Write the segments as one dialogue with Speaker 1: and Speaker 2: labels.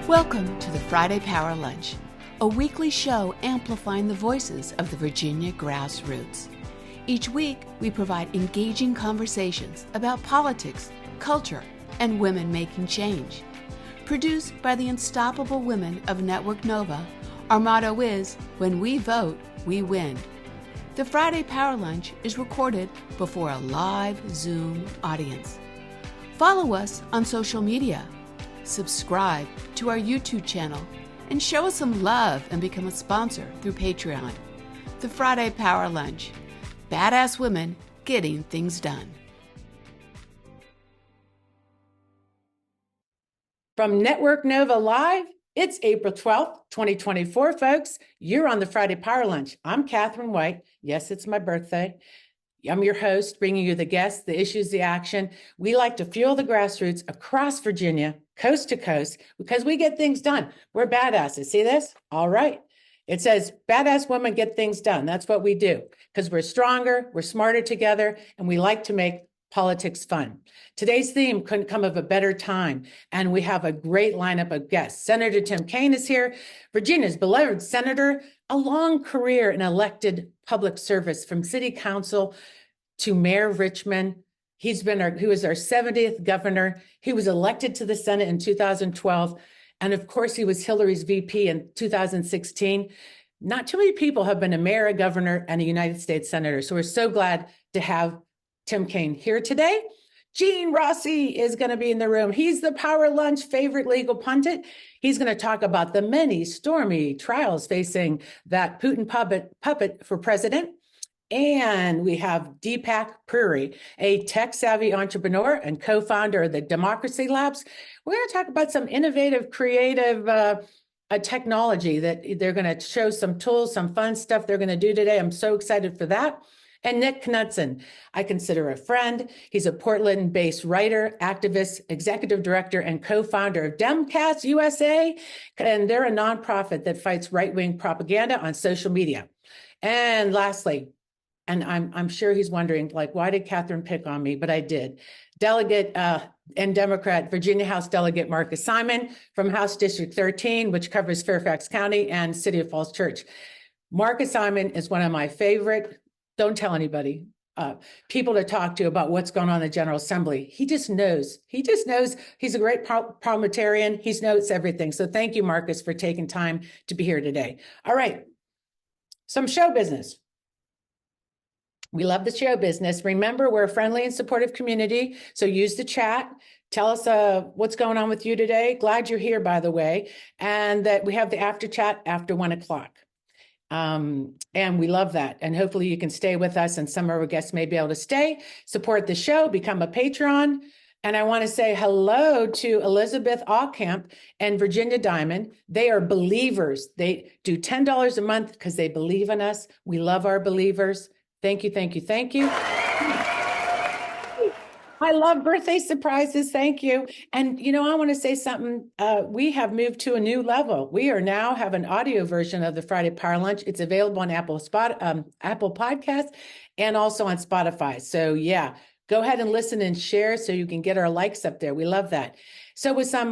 Speaker 1: Welcome to the Friday Power Lunch, a weekly show amplifying the voices of the Virginia grassroots. Each week, we provide engaging conversations about politics, culture, and women making change. Produced by the unstoppable women of Network Nova, our motto is, when we vote, we win. The Friday Power Lunch is recorded before a live Zoom audience. Follow us on social media. Subscribe to our YouTube channel and show us some love and become a sponsor through Patreon. The Friday Power Lunch. Badass women getting things done.
Speaker 2: From Network Nova Live, it's April 12th, 2024, folks. You're on the Friday Power Lunch. I'm Katherine White. Yes, it's my birthday. I'm your host, bringing you the guests, the issues, the action. We like to fuel the grassroots across Virginia, coast to coast, because we get things done. We're badasses. See this? All right. It says, badass women get things done. That's what we do, because we're stronger, we're smarter together, and we like to make politics fun. Today's theme couldn't come of a better time, and we have a great lineup of guests. Senator Tim Kaine is here, Virginia's beloved senator, a long career in elected public service from city council to mayor of Richmond. He was our 70th governor. He was elected to the Senate in 2012. And of course, he was Hillary's VP in 2016. Not too many people have been a mayor, a governor, and a United States senator. So we're so glad to have Tim Kaine here today. Gene Rossi is going to be in the room. He's the Power Lunch favorite legal pundit. He's going to talk about the many stormy trials facing that Putin puppet for president. And we have Deepak Puri, a tech-savvy entrepreneur and co-founder of the Democracy Labs. We're going to talk about some innovative, creative technology that they're going to show some tools, some fun stuff they're going to do today. I'm so excited for that. And Nick Knudsen, I consider a friend. He's a Portland-based writer, activist, executive director, and co-founder of Demcast USA. And they're a nonprofit that fights right-wing propaganda on social media. And lastly, and I'm sure he's wondering, like, why did Katherine pick on me? But I did. Delegate and Democrat, Virginia House Delegate Marcus Simon from House District 13, which covers Fairfax County and City of Falls Church. Marcus Simon is one of my favorite, don't tell anybody, people to talk to about what's going on in the General Assembly. He just knows. He's a great parliamentarian. He knows everything. So thank you, Marcus, for taking time to be here today. All right, some show business. We love the show business. Remember, we're a friendly and supportive community, so use the chat. Tell us what's going on with you today. Glad you're here, by the way, and that we have the after chat after 1 o'clock. And we love that. And hopefully you can stay with us, and some of our guests may be able to stay, support the show, become a patron. And I want to say hello to Elizabeth Aucamp and Virginia Diamond. They are believers. They do $10 a month because they believe in us. We love our believers. Thank you, thank you, thank you. I love birthday surprises. Thank you. And, you know, I want to say something. We have moved to a new level. We are now have an audio version of the Friday Power Lunch. It's available on Apple Podcasts and also on Spotify. So, yeah, go ahead and listen and share so you can get our likes up there. We love that. So with some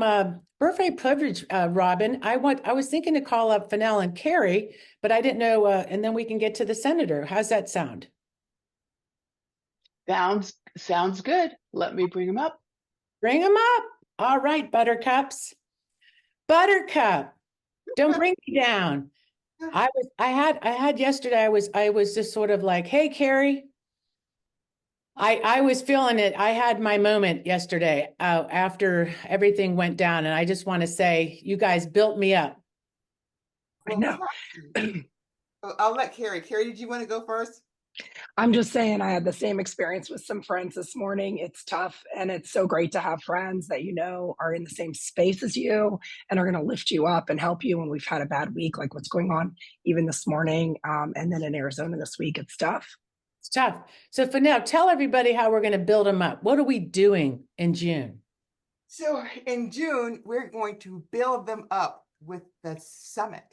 Speaker 2: birthday privilege, Robbin, I was thinking to call up Fennell and Carrie, but I didn't know, and then we can get to the senator. How's that sound?
Speaker 3: Sounds good. Let me bring them up.
Speaker 2: Bring them up. All right, buttercups. Buttercup, don't bring me down. I had yesterday, I was just sort of like, hey, Carrie. I was feeling it. I had my moment yesterday after everything went down. And I just want to say, you guys built me up.
Speaker 4: I know. I'll let Carrie. Carrie, did you want to go first?
Speaker 5: I'm just saying I had the same experience with some friends this morning. It's tough, and it's so great to have friends that you know are in the same space as you and are going to lift you up and help you when we've had a bad week, like what's going on even this morning. And then in Arizona this week, it's tough.
Speaker 2: It's tough. So for now, tell everybody how we're going to build them up. What are we doing in June?
Speaker 4: So in June, we're going to build them up with the summit.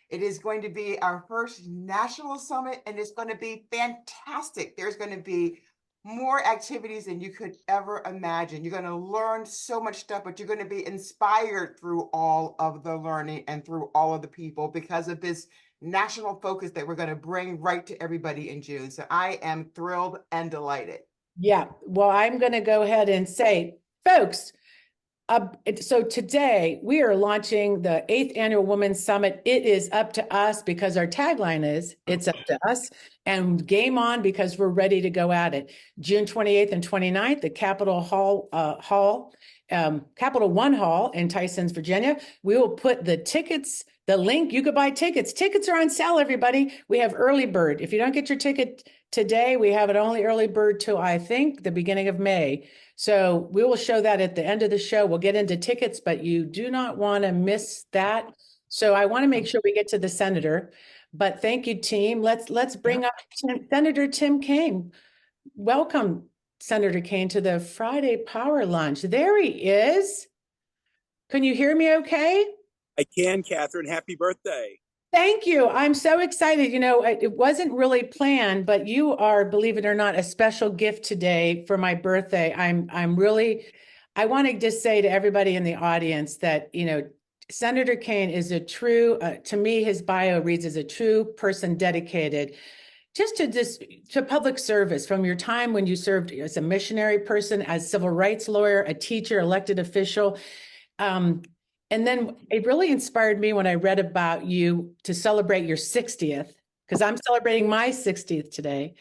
Speaker 4: It is going to be our first national summit, and it's going to be fantastic. There's going to be more activities than you could ever imagine. You're going to learn so much stuff, but you're going to be inspired through all of the learning and through all of the people because of this national focus that we're going to bring right to everybody in June. So I am thrilled and delighted.
Speaker 2: Yeah, well, I'm going to go ahead and say, folks, so today we are launching the 8th Annual Women's Summit. It is up to us because our tagline is, it's up to us, and game on because we're ready to go at it. June 28th and 29th, the Capitol Capital One Hall in Tysons, Virginia. We will put the tickets, the link, you could buy tickets. Tickets are on sale, everybody. We have early bird. If you don't get your ticket today, we have it only early bird till I think the beginning of May. So we will show that at the end of the show. We'll get into tickets, but you do not want to miss that. So I want to make sure we get to the senator. But thank you, team. Let's bring up Senator Tim Kaine. Welcome, Senator Kaine, to the Friday Power Lunch. There he is. Can you hear me okay?
Speaker 6: I can, Katherine. Happy birthday.
Speaker 2: Thank you. I'm so excited. You know, it wasn't really planned, but you are, believe it or not, a special gift today for my birthday. I want to just say to everybody in the audience that, you know, Senator Kaine is a true, to me, his bio reads as a true person dedicated just to public service from your time when you served as a missionary person, as civil rights lawyer, a teacher, elected official. And then it really inspired me when I read about you to celebrate your 60th, because I'm celebrating my 60th today,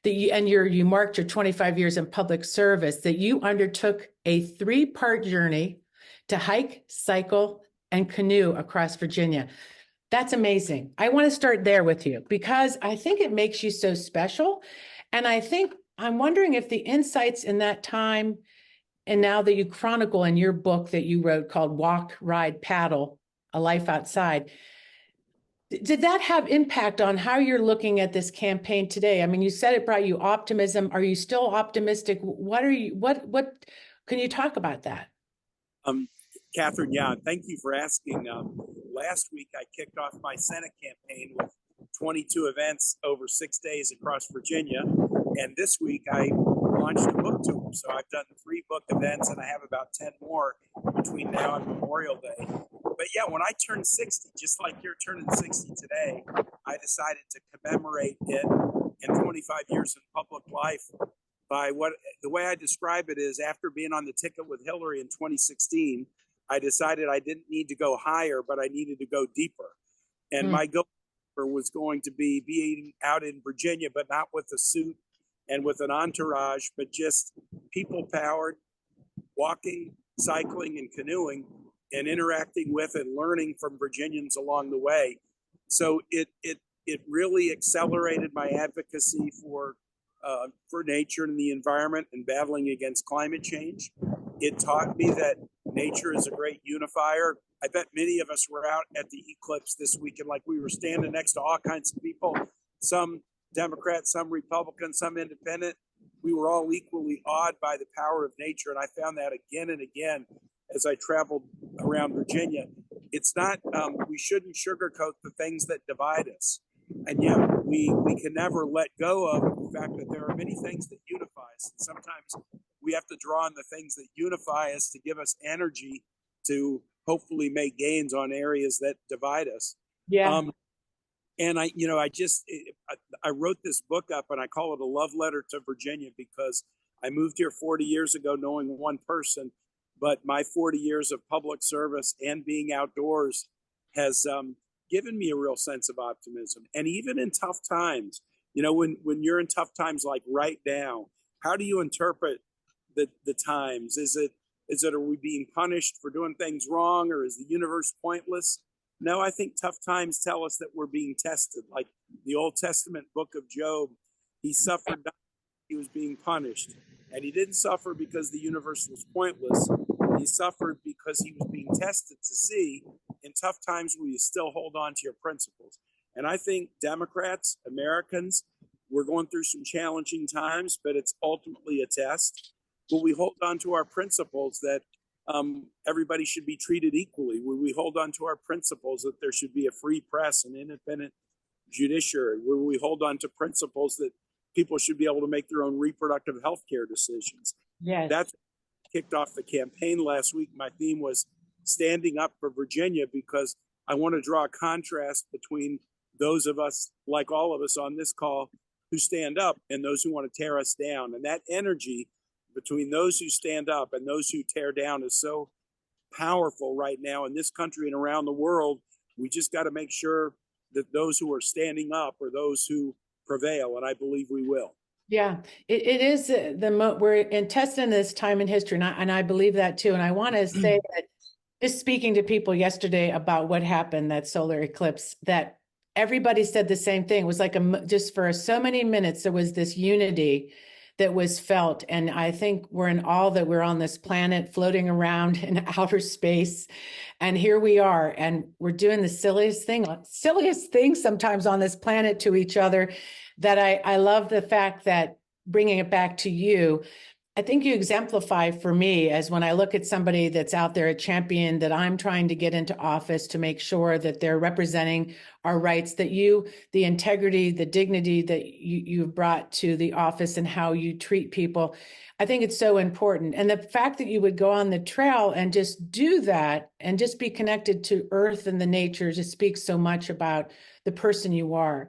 Speaker 2: you marked your 25 years in public service, that you undertook a 3-part journey to hike, cycle, and canoe across Virginia. That's amazing. I want to start there with you because I think it makes you so special. And I'm wondering if the insights in that time, and now that you chronicle in your book that you wrote called Walk, Ride, Paddle, A Life Outside, did that have impact on how you're looking at this campaign today? I mean, you said it brought you optimism. Are you still optimistic? What can you talk about that?
Speaker 6: Katherine, yeah, thank you for asking. Last week, I kicked off my Senate campaign with 22 events over 6 days across Virginia. And this week, I launched a book tour. So I've done 3 book events and I have about 10 more between now and Memorial Day. But yeah, when I turned 60, just like you're turning 60 today, I decided to commemorate it in 25 years in public life by the way I describe it is after being on the ticket with Hillary in 2016, I decided I didn't need to go higher, but I needed to go deeper. And my goal was going to be being out in Virginia, but not with a suit and with an entourage, but just people powered, walking, cycling, and canoeing, and interacting with and learning from Virginians along the way. So it really accelerated my advocacy for nature and the environment and battling against climate change. It taught me that nature is a great unifier. I bet many of us were out at the eclipse this weekend, like we were standing next to all kinds of people, some Democrats, some Republicans, some independent. We were all equally awed by the power of nature. And I found that again and again as I traveled around Virginia. It's not, we shouldn't sugarcoat the things that divide us. And yet we can never let go of the fact that there are many things that unify us. And sometimes we have to draw on the things that unify us to give us energy to hopefully make gains on areas that divide us.
Speaker 2: Yeah.
Speaker 6: And I wrote this book up and I call it a love letter to Virginia because I moved here 40 years ago knowing one person, but my 40 years of public service and being outdoors has given me a real sense of optimism. And even in tough times, you know, when you're in tough times like right now, how do you interpret the times? Is it are we being punished for doing things wrong, or is the universe pointless? No, I think tough times tell us that we're being tested. Like the Old Testament book of Job, he suffered not, he was being punished. And he didn't suffer because the universe was pointless. He suffered because he was being tested to see in tough times will you still hold on to your principles. And I think Democrats, Americans, we're going through some challenging times, but it's ultimately a test. Will we hold on to our principles that everybody should be treated equally? Will we hold on to our principles that there should be a free press and independent judiciary? Will we hold on to principles that people should be able to make their own reproductive health care decisions.
Speaker 2: Yes.
Speaker 6: That's kicked off the campaign last week. My theme was standing up for Virginia, because I want to draw a contrast between those of us, like all of us on this call, who stand up and those who want to tear us down. And that energy between those who stand up and those who tear down is so powerful right now in this country and around the world. We just got to make sure that those who are standing up are those who prevail, and I believe we will.
Speaker 2: Yeah, it is we're in testing this time in history, and I believe that too. And I want to say that just speaking to people yesterday about what happened, that solar eclipse, that everybody said the same thing. It was like just for so many minutes, there was this unity that was felt. And I think we're in awe that we're on this planet floating around in outer space. And here we are, and we're doing the silliest thing sometimes on this planet to each other, that I love the fact that, bringing it back to you, I think you exemplify for me, as when I look at somebody that's out there, a champion that I'm trying to get into office to make sure that they're representing our rights, that the integrity, the dignity that you've brought to the office and how you treat people, I think it's so important. And the fact that you would go on the trail and just do that and just be connected to earth and the nature just speaks so much about the person you are.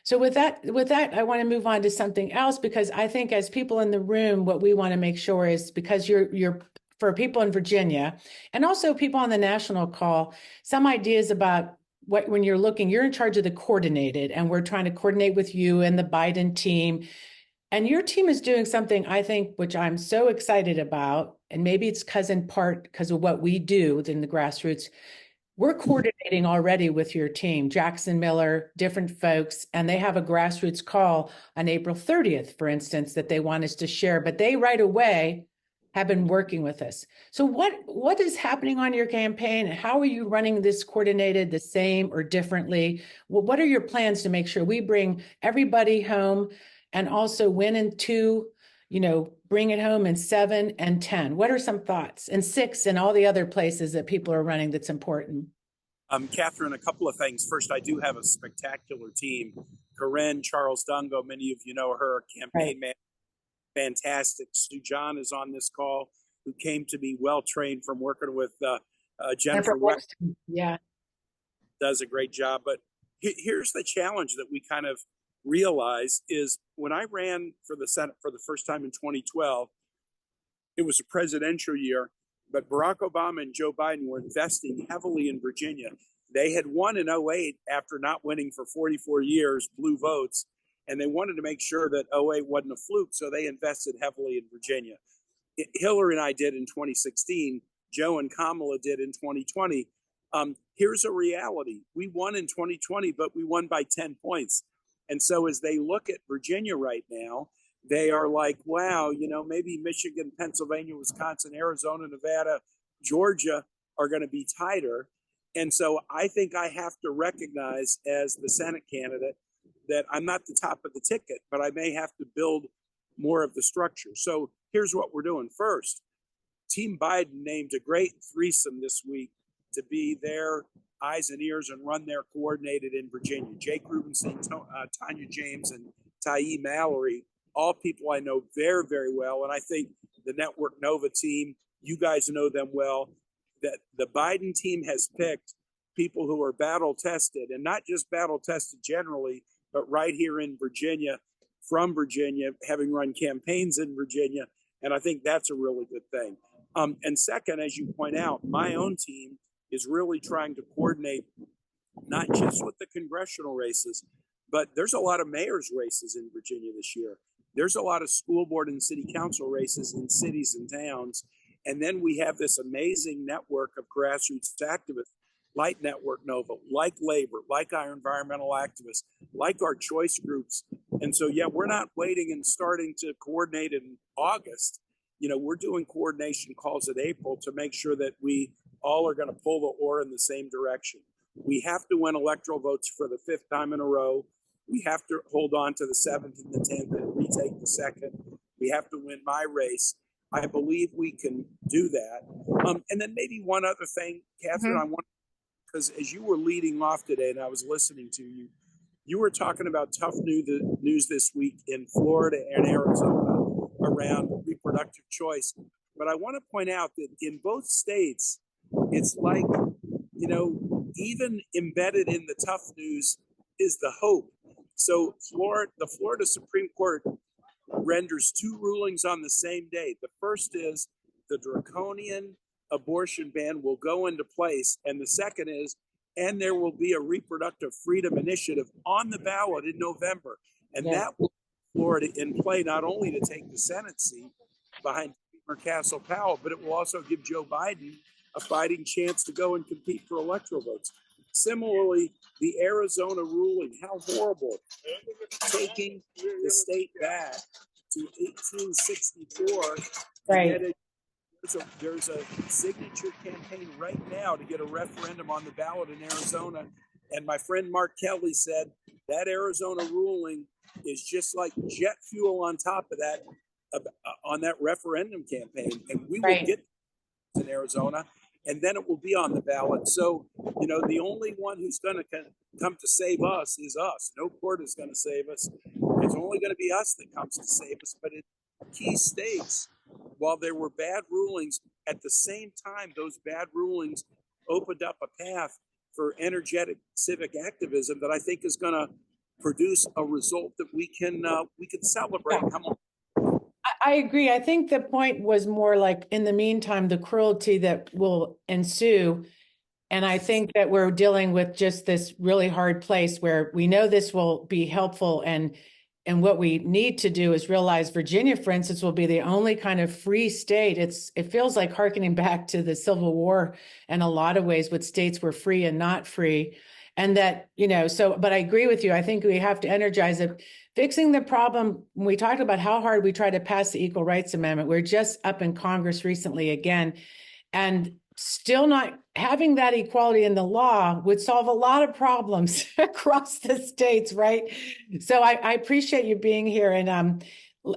Speaker 2: So with that, I want to move on to something else, because I think as people in the room, what we want to make sure is, because you're for people in Virginia and also people on the national call, some ideas about when you're in charge of the coordinated, and we're trying to coordinate with you and the Biden team. And your team is doing something, I think, which I'm so excited about, and maybe it's in part because of what we do within the grassroots. We're coordinating already with your team, Jackson Miller, different folks, and they have a grassroots call on April 30th, for instance, that they want us to share. But they right away have been working with us. So what is happening on your campaign? How are you running this coordinated the same or differently? What are your plans to make sure we bring everybody home and also win in 2, bring it home in 7 and 10? What are some thoughts? And 6 and all the other places that people are running that's important?
Speaker 6: Katherine, a couple of things. First, I do have a spectacular team. Corinne, Charles Dungo, many of you know her, campaign man, fantastic. Sue John is on this call, who came to be well-trained from working with Jennifer Wexton.
Speaker 2: Yeah.
Speaker 6: Does a great job. But here's the challenge that we kind of realize is, when I ran for the Senate for the first time in 2012, it was a presidential year, but Barack Obama and Joe Biden were investing heavily in Virginia. They had won in 2008 after not winning for 44 years, blue votes, and they wanted to make sure that 2008 wasn't a fluke, so they invested heavily in Virginia. Hillary and I did in 2016. Joe and Kamala did in 2020. Here's a reality. We won in 2020, but we won by 10 points. And so as they look at Virginia right now, they are like, wow, maybe Michigan, Pennsylvania, Wisconsin, Arizona, Nevada, Georgia are going to be tighter. And so I think I have to recognize, as the Senate candidate, that I'm not the top of the ticket, but I may have to build more of the structure. So here's what we're doing. First, Team Biden named a great threesome this week to be their eyes and ears and run their coordinated in Virginia. Jake Rubenstein, Tanya James, and Tyee Mallory, all people I know very, very well. And I think the Network Nova team, you guys know them well, that the Biden team has picked people who are battle tested, and not just battle tested generally, but right here in Virginia, from Virginia, having run campaigns in Virginia. And I think that's a really good thing. And second, as you point out, my own team is really trying to coordinate not just with the congressional races, but there's a lot of mayor's races in Virginia this year. There's a lot of school board and city council races in cities and towns. And then we have this amazing network of grassroots activists like Network Nova, like labor, like our environmental activists, like our choice groups. And so, yeah, we're not waiting and starting to coordinate in August. We're doing coordination calls in April to make sure that we all are going to pull the oar in the same direction. We have to win electoral votes for the 5th time in a row. We have to hold on to the 7th and the 10th and retake the 2nd. We have to win my race. I believe we can do that. And then maybe one other thing, Katherine, I want, because as you were leading off today and I was listening to you, You were talking about tough news this week in Florida and Arizona around reproductive choice. But I want to point out that in both states, it's like, even embedded in the tough news is the hope. So the Florida Supreme Court renders two rulings on the same day. The first is the draconian abortion ban will go into place. And the second is, and there will be a reproductive freedom initiative on the ballot in November. And that will put Florida in play not only to take the Senate seat behind Speaker Castle Powell, but it will also give Joe Biden a fighting chance to go and compete for electoral votes. Similarly, the Arizona ruling, how horrible, taking the state back to 1864.
Speaker 2: Right.
Speaker 6: There's a signature campaign right now to get a referendum on the ballot in Arizona. And my friend Mark Kelly said that Arizona ruling is just like jet fuel on top of that, on that referendum campaign. And we will get in Arizona, and then it will be on the ballot. So, the only one who's going to come to save us is us. No court is going to save us. It's only going to be us that comes to save us. But in key states, while there were bad rulings, at the same time, those bad rulings opened up a path for energetic civic activism that I think is going to produce a result that we can celebrate. Come on.
Speaker 2: I agree. I think the point was more like, in the meantime, the cruelty that will ensue. And I think that we're dealing with just this really hard place where we know this will be helpful. And what we need to do is realize Virginia, for instance, will be the only kind of free state. It feels like hearkening back to the Civil War in a lot of ways, with states were free and not free. And that, but I agree with you. I think we have to energize it. Fixing the problem, we talked about how hard we try to pass the Equal Rights Amendment. We're just up in Congress recently again, and still not having that equality in the law would solve a lot of problems across the states, right? So I appreciate you being here. And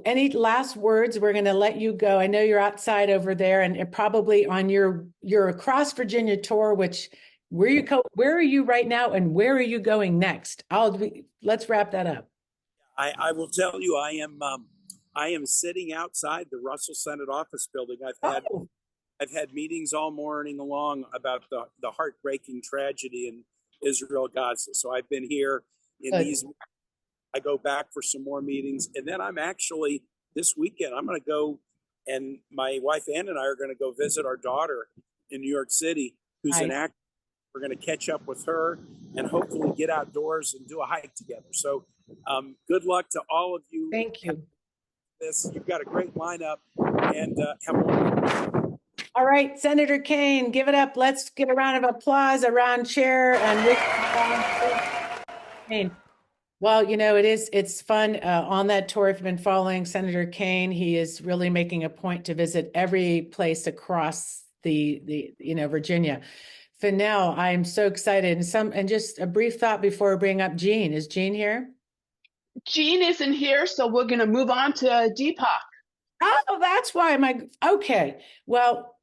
Speaker 2: any last words? We're going to let you go. I know you're outside over there, and probably on your across Virginia tour, which where are you right now, and where are you going next? Let's wrap that up.
Speaker 6: I will tell you, I am sitting outside the Russell Senate office building. I've had meetings all morning long about the heartbreaking tragedy in Israel, Gaza. So I've been here in these. I go back for some more meetings, and then I'm actually this weekend. I'm going to go, and my wife Ann and I are going to go visit our daughter in New York City, who's an actor. We're going to catch up with her and hopefully get outdoors and do a hike together. So good luck to all of you.
Speaker 2: Thank you.
Speaker 6: You've got a great lineup, and have a wonderful.
Speaker 2: All right, Senator Kaine, give it up. Let's give a round of applause around chair and Kaine. Well, it's fun on that tour. If you've been following Senator Kaine, he is really making a point to visit every place across the Virginia. Fennell, I'm so excited. And just a brief thought before we bring up Jean. Is Jean here?
Speaker 3: Jean isn't here, so we're going to move on to Deepak.
Speaker 2: Oh, that's why okay. Well,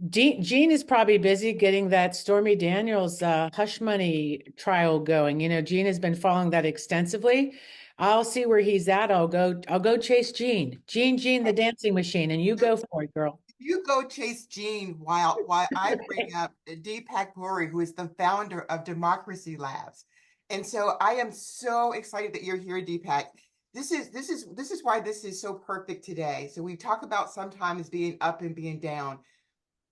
Speaker 2: Jean is probably busy getting that Stormy Daniels hush money trial going. Jean has been following that extensively. I'll see where he's at. I'll go chase Jean, the dancing machine, and you go for it, girl.
Speaker 4: You go chase Jean while I bring up Deepak Puri, who is the founder of Democracy Labs. And so I am so excited that you're here, Deepak. This is why this is so perfect today. So we talk about sometimes being up and being down.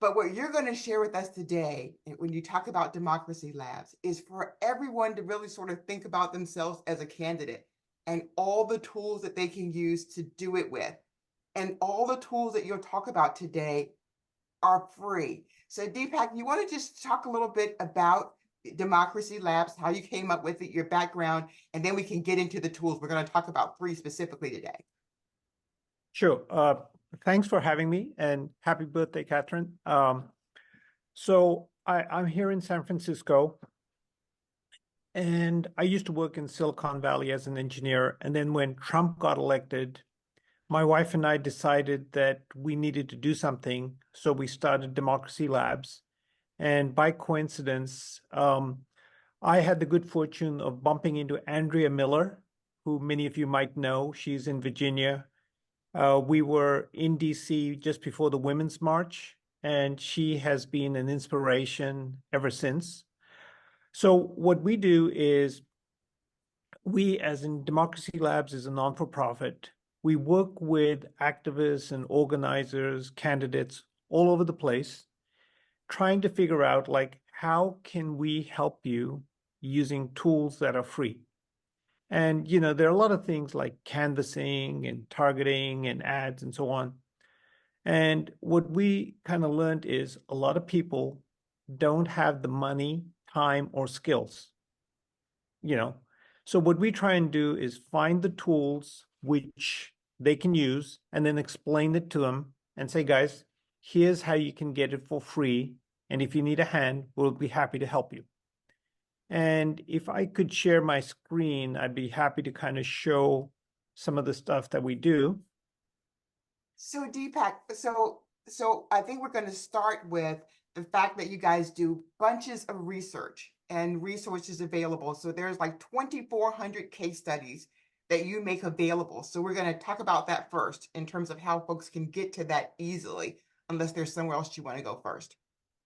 Speaker 4: But what you're going to share with us today, when you talk about Democracy Labs, is for everyone to really sort of think about themselves as a candidate and all the tools that they can use to do it with. And all the tools that you'll talk about today are free. So Deepak, you want to just talk a little bit about Democracy Labs, how you came up with it, your background, and then we can get into the tools. We're going to talk about free specifically today.
Speaker 7: Sure. Thanks for having me, and happy birthday, Katherine. So I'm here in San Francisco, and I used to work in Silicon Valley as an engineer. And then when Trump got elected, my wife and I decided that we needed to do something. So we started Democracy Labs. And by coincidence, I had the good fortune of bumping into Andrea Miller, who many of you might know. She's in Virginia. We were in DC just before the Women's March, and she has been an inspiration ever since. So what we do is we, as in Democracy Labs, is a non-for-profit. We work with activists and organizers, candidates all over the place, trying to figure out, like, how can we help you using tools that are free? And, there are a lot of things like canvassing and targeting and ads and so on. And what we kind of learned is a lot of people don't have the money, time, or skills, So what we try and do is find the tools which they can use and then explain it to them and say, guys, here's how you can get it for free. And if you need a hand, we'll be happy to help you. And if I could share my screen, I'd be happy to kind of show some of the stuff that we do.
Speaker 4: So Deepak, so I think we're going to start with the fact that you guys do bunches of research and resources available. So there's like 2,400 case studies that you make available. So we're going to talk about that first in terms of how folks can get to that easily, unless there's somewhere else you want to go first.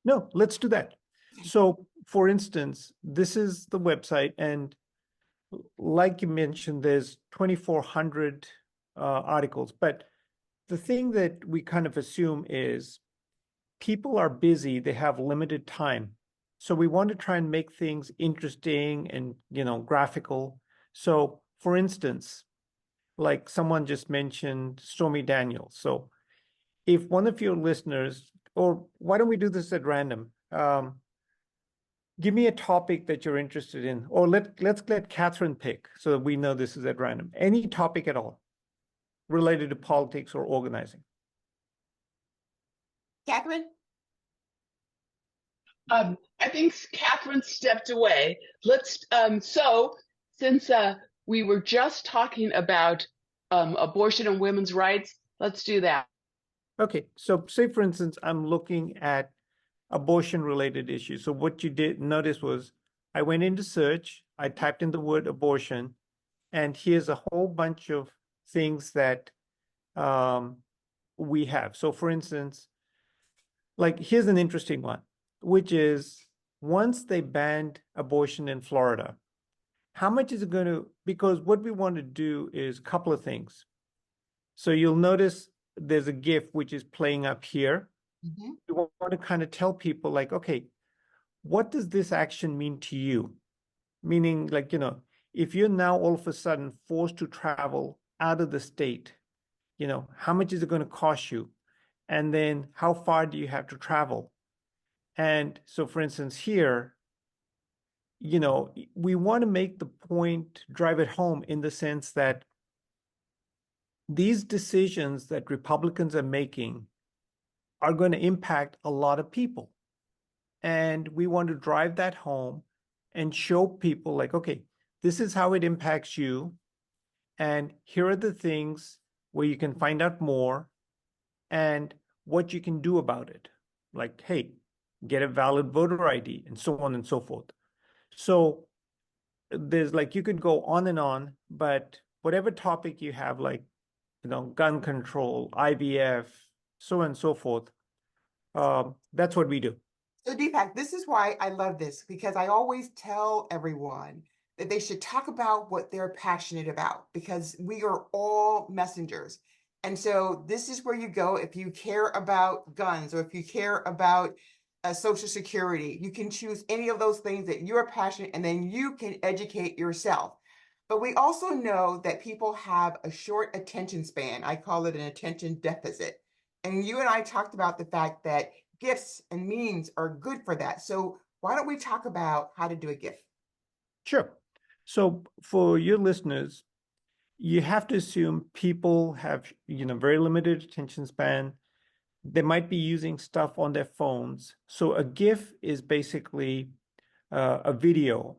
Speaker 7: No, let's do that. So for instance, this is the website. And like you mentioned, there's 2,400 articles. But the thing that we kind of assume is people are busy, they have limited time. So we want to try and make things interesting and, graphical. So for instance, like someone just mentioned Stormy Daniels. So if one of your listeners, or why don't we do this at random? Give me a topic that you're interested in, or let's let Katherine pick so that we know this is at random. Any topic at all related to politics or organizing.
Speaker 4: Katherine?
Speaker 3: I think Katherine stepped away. Let's so since we were just talking about abortion and women's rights, let's do that.
Speaker 7: Okay, so say for instance, I'm looking at abortion-related issues. So what you did notice was I went into search, I typed in the word abortion, and here's a whole bunch of things that we have. So for instance, like here's an interesting one, which is once they banned abortion in Florida, how much is it going to, because what we want to do is a couple of things. So you'll notice there's a GIF which is playing up here.
Speaker 4: Mm-hmm.
Speaker 7: We want to kind of tell people like, okay, what does this action mean to you? Meaning like, if you're now all of a sudden forced to travel out of the state, how much is it going to cost you? And then how far do you have to travel? And so for instance, here, we want to make the point, drive it home in the sense that these decisions that Republicans are making are going to impact a lot of people. And we want to drive that home and show people like, okay, this is how it impacts you. And here are the things where you can find out more and what you can do about it. Like, hey, get a valid voter ID and so on and so forth. So there's like, you could go on, but whatever topic you have, like, gun control, IVF, so on and so forth, that's what we do.
Speaker 4: So Deepak, this is why I love this, because I always tell everyone that they should talk about what they're passionate about, because we are all messengers. And so this is where you go if you care about guns or if you care about Social Security. You can choose any of those things that you're passionate, and then you can educate yourself. But we also know that people have a short attention span. I call it an attention deficit. And you and I talked about the fact that GIFs and memes are good for that. So why don't we talk about how to do a GIF?
Speaker 7: Sure. So for your listeners, you have to assume people have, very limited attention span. They might be using stuff on their phones. So a GIF is basically a video,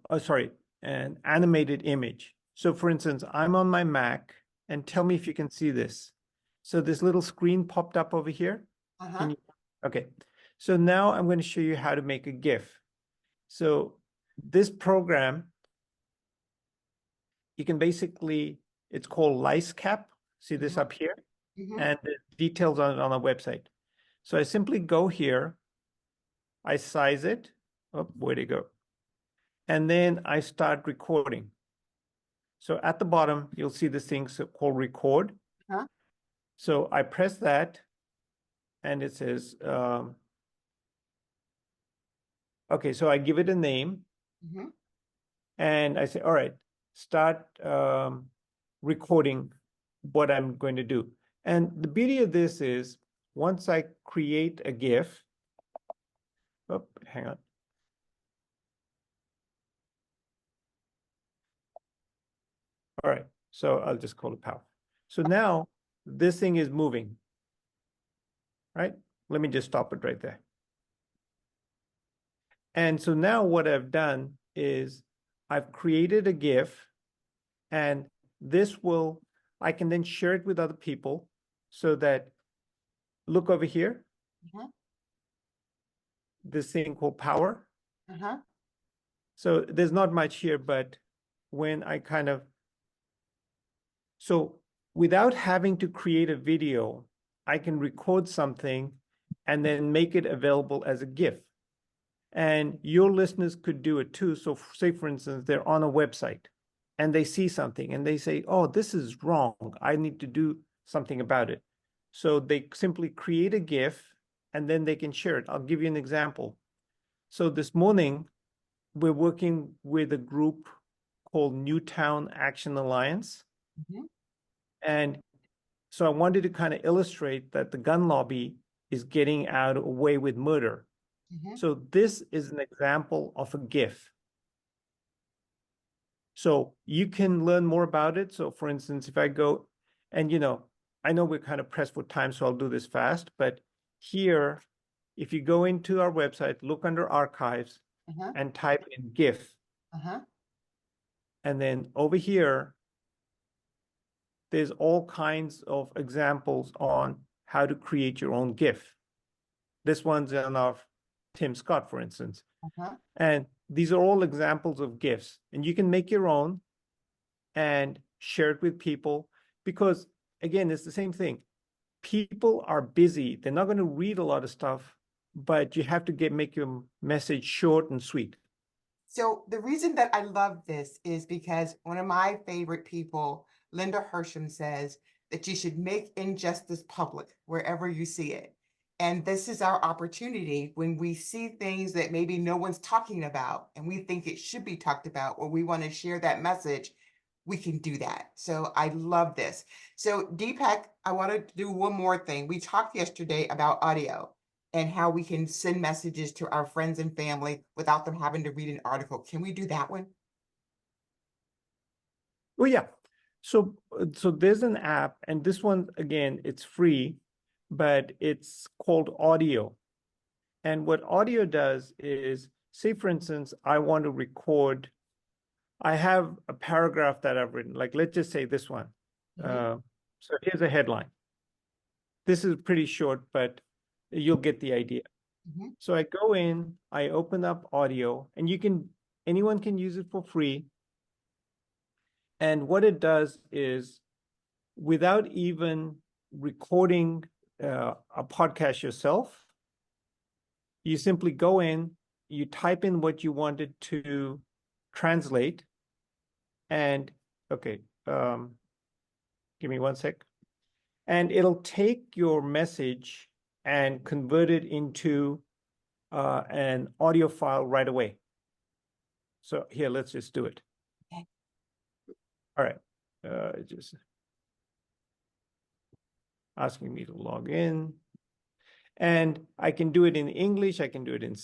Speaker 7: an animated image. So for instance, I'm on my Mac, and tell me if you can see this. So this little screen popped up over here.
Speaker 4: Uh-huh.
Speaker 7: Okay. So now I'm going to show you how to make a GIF. So this program, you can basically, it's called LiceCap. See this up here? And the details on it on our website. So I simply go here, I size it. Oh, where'd it go? And then I start recording. So at the bottom, you'll see this thing called record. So I press that, and it says, okay, so I give it a name. And I say, all right, start recording what I'm going to do. And the beauty of this is, once I create a GIF, oh, hang on. All right, so I'll just call it power. So now this thing is moving, right? Let me just stop it right there. And so now what I've done is I've created a GIF, and this will, I can then share it with other people so that, look over here, this thing called power. So there's not much here, but when I kind of, so without having to create a video, I can record something and then make it available as a GIF. And your listeners could do it too. So say, for instance, they're on a website and they see something and they say, oh, this is wrong. I need to do something about it. So they simply create a GIF and then they can share it. I'll give you an example. So this morning, we're working with a group called Newtown Action Alliance. And so I wanted to kind of illustrate that the gun lobby is getting out away with murder. So this is an example of a GIF. So you can learn more about it. So for instance, if I go, and I know we're kind of pressed for time, so I'll do this fast, but here, if you go into our website, look under archives and type in GIF. And then over here, there's all kinds of examples on how to create your own GIF. This one's on our Tim Scott, for instance. And these are all examples of GIFs. And you can make your own and share it with people because, again, it's the same thing. People are busy. They're not going to read a lot of stuff, but you have to make your message short and sweet.
Speaker 4: So the reason that I love this is because one of my favorite people, Linda Hersham, says that you should make injustice public wherever you see it. And this is our opportunity when we see things that maybe no one's talking about and we think it should be talked about, or we want to share that message, we can do that. So I love this. So Deepak, I want to do one more thing. We talked yesterday about audio and how we can send messages to our friends and family without them having to read an article. Can we do that one?
Speaker 7: Oh, yeah. So there's an app, and this one, again, it's free, but it's called Audio. And what Audio does is, say, for instance, I want to record, I have a paragraph that I've written, like, let's just say this one. So here's a headline. This is pretty short, but you'll get the idea. So I go in, I open up Audio, and anyone can use it for free. And what it does is, without even recording a podcast yourself, you simply go in, you type in what you wanted to translate, and okay, give me one sec. And it'll take your message and convert it into an audio file right away. So here, let's just do it.
Speaker 4: Okay.
Speaker 7: All right, just asking me to log in. And I can do it in English, I can do it in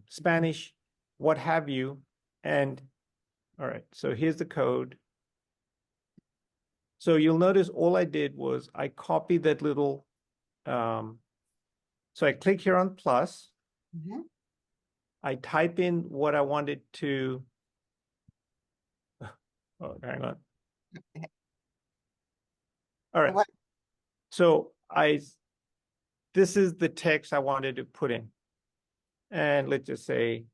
Speaker 7: Spanish, what have you. And all right, so here's the code. So you'll notice all I did was I copied that little, so I click here on plus. I type in what I wanted to, oh, hang on. All right, so this is the text I wanted to put in. And let's just say,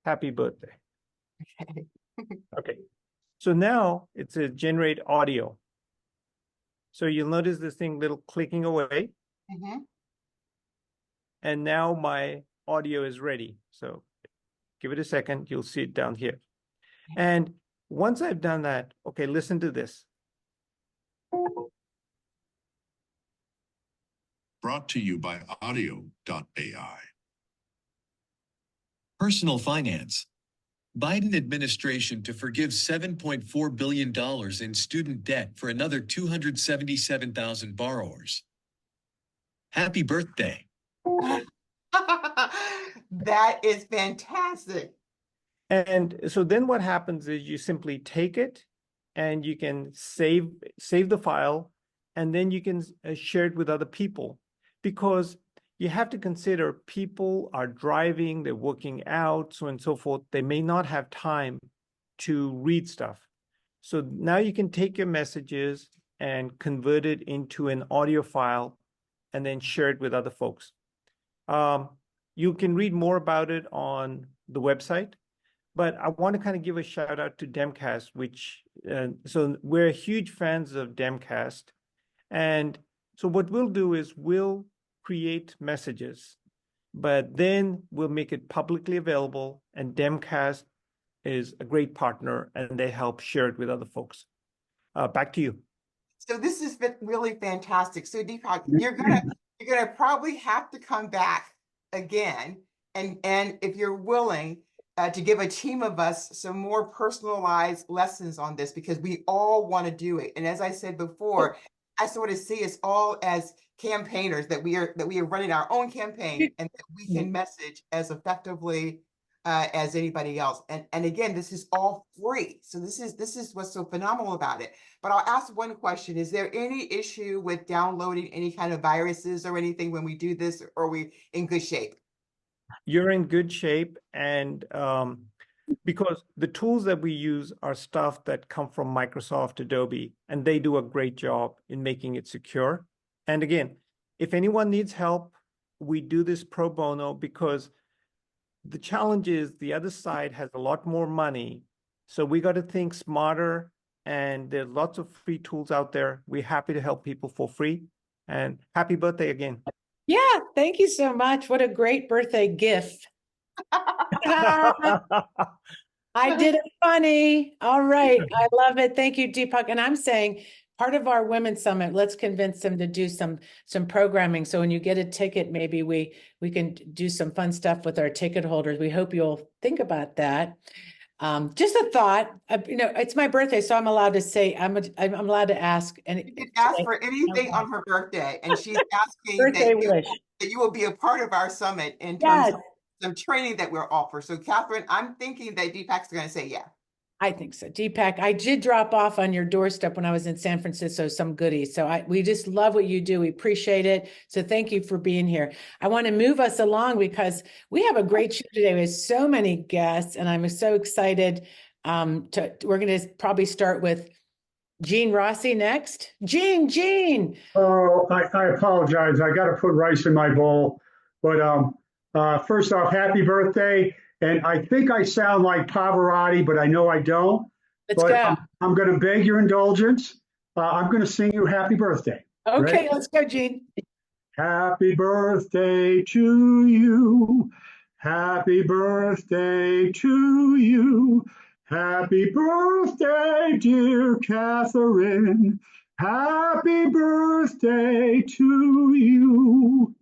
Speaker 7: happy birthday.
Speaker 4: Okay.
Speaker 7: Okay. So now it's a generate audio. So you'll notice this thing little clicking away.
Speaker 4: Mm-hmm.
Speaker 7: And now my audio is ready. So give it a second. You'll see it down here. And once I've done that, okay, listen to this.
Speaker 8: Brought to you by audio.ai.
Speaker 9: Personal finance. Biden administration to forgive $7.4 billion in student debt for another 277,000 borrowers. Happy birthday.
Speaker 4: That is fantastic.
Speaker 7: And so then what happens is you simply take it and you can save the file, and then you can share it with other people, because you have to consider people are driving, they're working out, so on and so forth. They may not have time to read stuff. So now you can take your messages and convert it into an audio file and then share it with other folks. You can read more about it on the website, but I want to kind of give a shout out to Demcast, so we're huge fans of Demcast. And so what we'll do is we'll create messages, but then we'll make it publicly available, and Demcast is a great partner and they help share it with other folks. Back to you.
Speaker 4: So this has been really fantastic. So Deepak, you're gonna probably have to come back again, and if you're willing to give a team of us some more personalized lessons on this, because we all want to do it. And as I said before, I sort of see us all as campaigners, that we are running our own campaign, and that we can message as effectively as anybody else. And again, this is all free. So this is what's so phenomenal about it. But I'll ask one question. Is there any issue with downloading any kind of viruses or anything when we do this, or are we in good shape?
Speaker 7: You're in good shape, and because the tools that we use are stuff that come from Microsoft, Adobe, and they do a great job in making it secure. And again, if anyone needs help, we do this pro bono, because the challenge is the other side has a lot more money. So we got to think smarter, and there's lots of free tools out there. We're happy to help people for free. And happy birthday again.
Speaker 2: Yeah, thank you so much. What a great birthday gift. I did it funny. All right. I love it. Thank you, Deepak. And I'm saying part of our Women's Summit, let's convince them to do some programming. So when you get a ticket, maybe we can do some fun stuff with our ticket holders. We hope you'll think about that. Just a thought. It's my birthday, so I'm allowed to say, I'm allowed to ask. And
Speaker 4: you can ask for anything on her birthday, and she's asking that you will be a part of our summit in terms of some training that we'll offer. So Katherine, I'm thinking that Deepak's going to say yeah.
Speaker 2: I think so. Deepak, I did drop off on your doorstep when I was in San Francisco some goodies. So we just love what you do. We appreciate it. So thank you for being here. I want to move us along because we have a great show today. We have so many guests, and I'm so excited. We're going to probably start with Gene Rossi next. Gene.
Speaker 10: Oh, I apologize. I got to put rice in my bowl. But first off, happy birthday. And I think I sound like Pavarotti, but I know I don't.
Speaker 2: Let's go.
Speaker 10: I'm going to beg your indulgence. I'm going to sing you happy birthday.
Speaker 2: Okay, let's go, Gene.
Speaker 10: Happy birthday to you. Happy birthday to you. Happy birthday, dear Katherine. Happy birthday to you.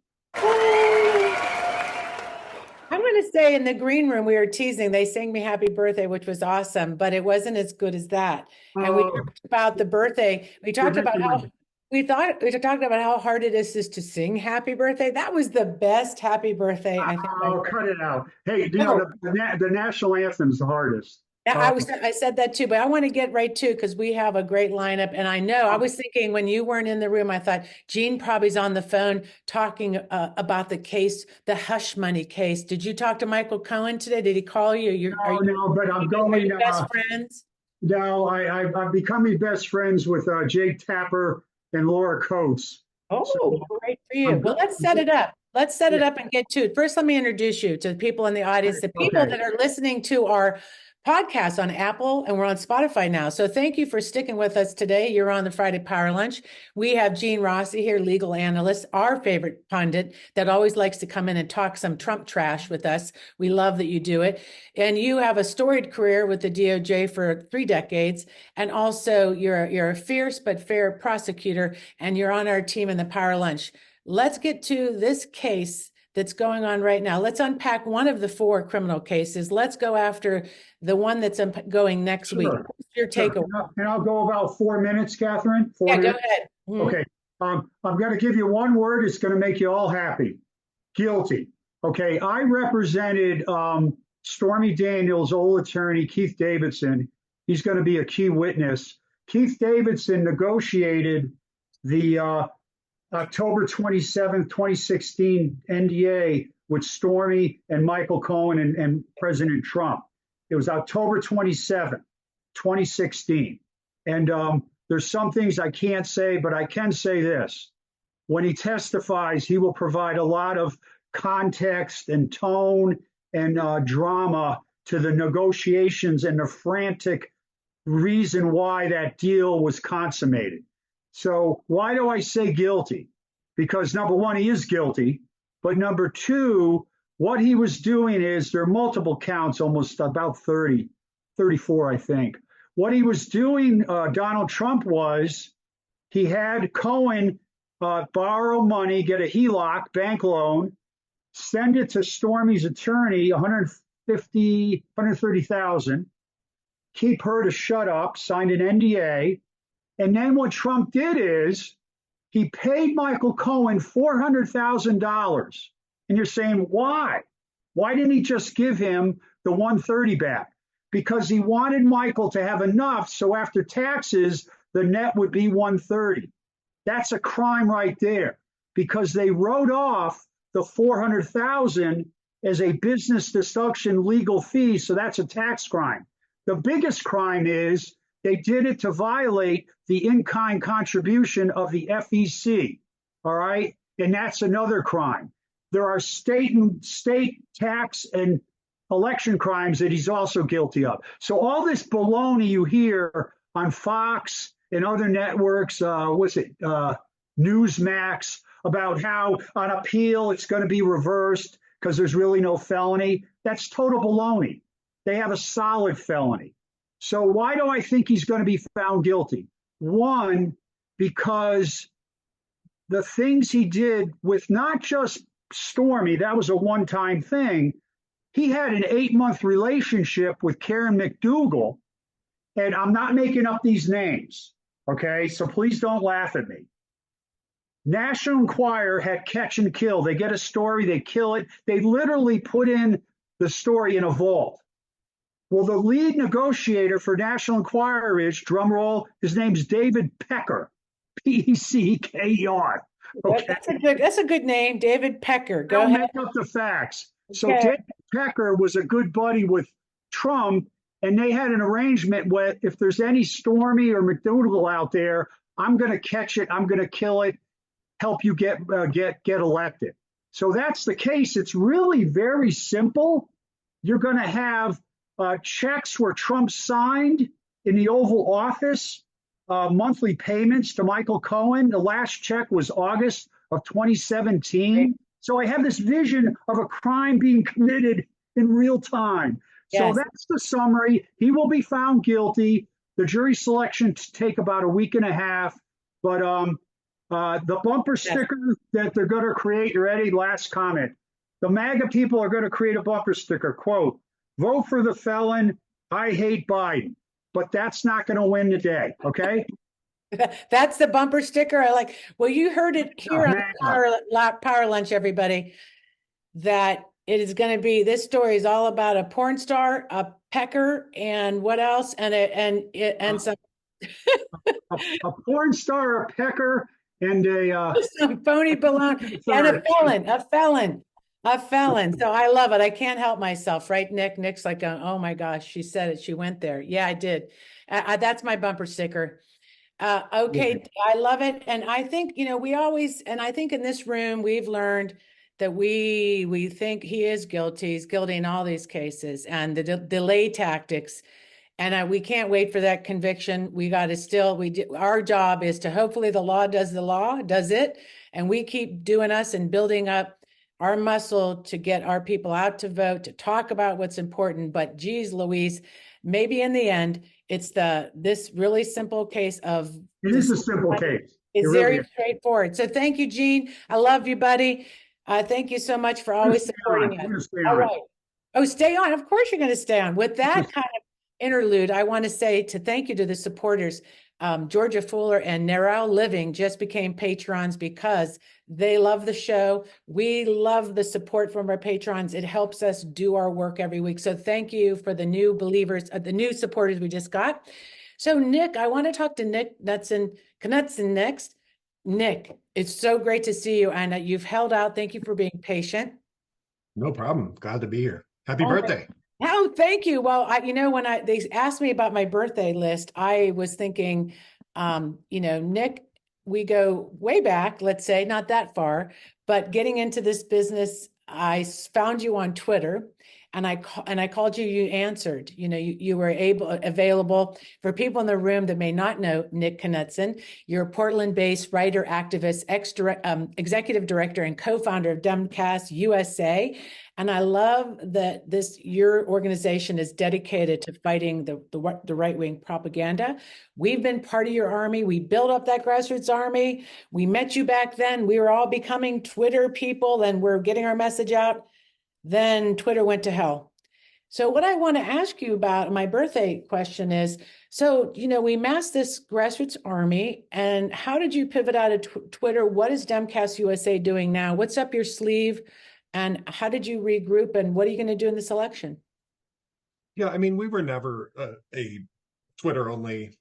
Speaker 2: I'm going to say in the green room, we were teasing, they sang me happy birthday, which was awesome, but it wasn't as good as that. And we talked about the birthday. We talked about how talked about how hard it is to sing happy birthday. That was the best happy birthday, I think.
Speaker 10: Oh, cut it out. Hey, the national anthem is the hardest.
Speaker 2: I said that too, but I want to get right to, because we have a great lineup. And I know I was thinking when you weren't in the room, I thought Gene probably's on the phone talking about the case, the hush money case. Did you talk to Michael Cohen today? Did he call you?
Speaker 10: No, but I'm going.
Speaker 2: Best friends?
Speaker 10: No, I'm becoming best friends with Jake Tapper and Laura Coates.
Speaker 2: Oh, so, great for you. Well, let's set it up. let's set it up and get to it. First, let me introduce you to the people in the audience, the people that are listening to our podcast on Apple, and we're on Spotify now. So thank you for sticking with us today. You're on the Friday Power Lunch. We have Gene Rossi here, legal analyst, our favorite pundit that always likes to come in and talk some Trump trash with us. We love that you do it. And you have a storied career with the DOJ for 3 decades. And also you're a fierce but fair prosecutor, and you're on our team in the Power Lunch. Let's get to this case that's going on right now. Let's unpack one of the 4 criminal cases. Let's go after the one that's going next week. What's your takeaway?
Speaker 10: And I'll go about 4 minutes, Catherine. 4
Speaker 2: minutes?
Speaker 10: Go
Speaker 2: ahead. Mm-hmm.
Speaker 10: Okay. I'm going to give you one word. It's going to make you all happy. Guilty. Okay. I represented Stormy Daniels' old attorney, Keith Davidson. He's going to be a key witness. Keith Davidson negotiated the October 27th, 2016 NDA with Stormy and Michael Cohen and President Trump. It was October 27th, 2016. And there's some things I can't say, but I can say this. When he testifies, he will provide a lot of context and tone and drama to the negotiations and the frantic reason why that deal was consummated. So why do I say guilty? Because number one, he is guilty. But number two, what he was doing is there are multiple counts, almost about 30, 34, I think. What he was doing, Donald Trump, was he had Cohen borrow money, get a HELOC bank loan, send it to Stormy's attorney, $130,000, keep her to shut up, signed an NDA. And then what Trump did is he paid Michael Cohen $400,000. And you're saying, why? Why didn't he just give him the 130 back? Because he wanted Michael to have enough so after taxes, the net would be 130. That's a crime right there because they wrote off the 400,000 as a business deduction legal fee. So that's a tax crime. The biggest crime is they did it to violate the in-kind contribution of the FEC, all right? And that's another crime. There are state tax and election crimes that he's also guilty of. So all this baloney you hear on Fox and other networks, Newsmax, about how on appeal it's going to be reversed because there's really no felony, that's total baloney. They have a solid felony. So why do I think he's going to be found guilty? One, because the things he did with not just Stormy, that was a one-time thing. He had an 8-month relationship with Karen McDougal, and I'm not making up these names, okay? So please don't laugh at me. National Enquirer had Catch and Kill. They get a story, they kill it. They literally put in the story in a vault. Well, the lead negotiator for National Enquirer is, drum roll, his name's David Pecker, P-E-C-K-E-R. Okay.
Speaker 2: That's a good name, David Pecker. Go
Speaker 10: Don't
Speaker 2: ahead.
Speaker 10: make up the facts.
Speaker 2: Okay.
Speaker 10: So David Pecker was a good buddy with Trump, and they had an arrangement where if there's any Stormy or McDougal out there, I'm going to catch it, I'm going to kill it, help you get elected. So that's the case. It's really very simple. You're going to have checks where Trump signed in the Oval Office, monthly payments to Michael Cohen. The last check was August of 2017. So I have this vision of a crime being committed in real time. Yes. So that's the summary. He will be found guilty. The jury selection take about a week and a half. But the bumper sticker that they're going to create, you ready? Last comment. The MAGA people are going to create a bumper sticker, quote, vote for the felon, I hate Biden. But that's not going to win the day, okay?
Speaker 2: That's the bumper sticker. I like. Well, you heard it here on Power Lunch, everybody, that it is going to be, this story is all about a porn star, a pecker, and what else? And some
Speaker 10: a porn star, a pecker, and
Speaker 2: some phony baloney, and a felon. So I love it. I can't help myself, right, Nick? Nick's like, oh my gosh, she said it. She went there. Yeah, I did. That's my bumper sticker. Okay, yeah. I love it. And I think, we always, and I think in this room, we've learned that we think he is guilty. He's guilty in all these cases, and the delay tactics. And we can't wait for that conviction. We got to still, our job is to, hopefully the law does it. And we keep doing us and building up our muscle to get our people out to vote, to talk about what's important. But geez, Louise, maybe in the end, it's this really simple case of.
Speaker 10: It is a simple case.
Speaker 2: It's very straightforward. So thank you, Gene. I love you, buddy. Thank you so much for always supporting us. All right. Oh, stay on. Of course you're going to stay on. With that kind of interlude, I want to say thank you to the supporters. Georgia Fuller and Narelle Living just became patrons because they love the show. We love the support from our patrons. It helps us do our work every week. So thank you for the new believers, the new supporters we just got. So Nick, I want to talk to Nick Knudsen next. Nick, it's so great to see you, and you've held out. Thank you for being patient.
Speaker 11: No problem. Glad to be here. Happy birthday.
Speaker 2: Oh, thank you. Well, when they asked me about my birthday list, I was thinking, Nick, we go way back, let's say, not that far, but getting into this business, I found you on Twitter, and I called you. You answered. You were available. For people in the room that may not know Nick Knudsen, you're a Portland-based writer, activist, executive director, and co-founder of Demcast USA. And I love that your organization is dedicated to fighting the right-wing propaganda. We've been part of your army. We built up that grassroots army. We met you back then. We were all becoming Twitter people, and we're getting our message out. Then Twitter went to hell. So what I want to ask you about, my birthday question is, so, we massed this grassroots army, and how did you pivot out of Twitter? What is Demcast USA doing now? What's up your sleeve? And how did you regroup, and what are you going to do in this election?
Speaker 11: Yeah, I mean, we were never a Twitter-only